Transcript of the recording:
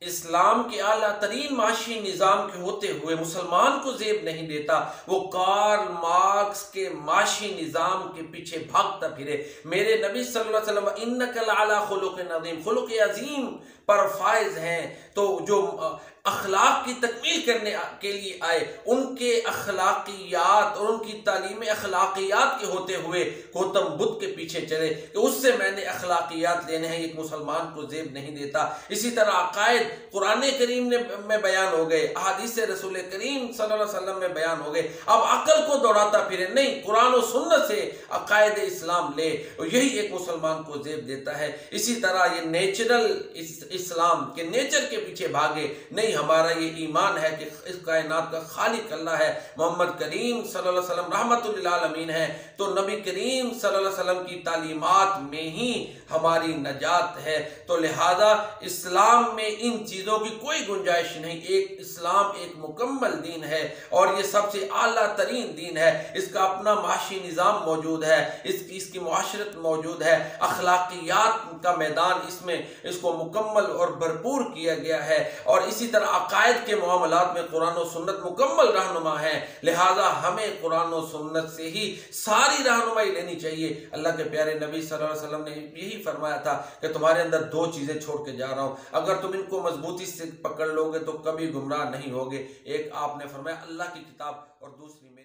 इस्लाम के आला तरीन माशी निज़ाम के होते हुए मुसलमान को ज़ेब नहीं देता, वो कार्ल मार्क्स के माशी निज़ाम के पीछे भागता फिरे। मेरे नबी सल्लल्लाहु अलैहि वसल्लम इन्नका लअला खुलुक़िन अज़ीम, खुलुक़ अज़ीम पर फायज हैं। तो जो अखलाक की तकमील करने के लिए आए, उनके अखलाकियात और उनकी तालीम अखलाकियात के होते हुए गौतम बुद्ध के पीछे चले कि उससे मैंने अखलाकियात लेने हैं, एक मुसलमान को ज़ेब नहीं देता। इसी तरह अकायद कुरान करीम में बयान हो गए, अहादीस रसूल करीम सल्लल्लाहु अलैहि वसल्लम में बयान हो गए। अब अकल को दौड़ाता फिरे नहीं, कुरान और सुन्नत से अकायद इस्लाम ले, यही एक मुसलमान को ज़ेब देता है। इसी तरह ये नेचुरल इस्लाम के नेचर के पीछे भागे नहीं, हमारा ये ईमान है कि इस कायनात का खालिक अल्लाह है, मोहम्मद करीम सल्लल्लाहु अलैहि वसल्लम रहमतुल लिल आलमीन है। तो नबी करीम सल्लल्लाहु अलैहि वसल्लम की तालीमात में ही हमारी नजात है। तो लिहाजा इस्लाम में इन चीज़ों की कोई गुंजाइश नहीं। एक इस्लाम एक मुकम्मल दीन है और ये सबसे आला तरीन दीन है। इसका अपना माशी निज़ाम मौजूद है, इसकी मुआशरत मौजूद है, अखलाकियात का मैदान इसमें इसको मुकम्मल और भरपूर किया गया है। और इसी तरह अकायद के मामलात में कुरान और सुन्नत मुकम्मल रहनुमा है। लिहाजा हमें कुरान और सुन्नत से ही सारी रहनुमाई लेनी चाहिए। अल्लाह के प्यारे नबी सल्लल्लाहु अलैहि वसल्लम ने यही फरमाया था कि तुम्हारे अंदर दो चीज़ें छोड़ के जा रहा हूँ, अगर तुम इनको मजबूती से पकड़ लोगे तो कभी गुमराह नहीं होगे। एक आपने फरमाया अल्लाह की किताब और दूसरी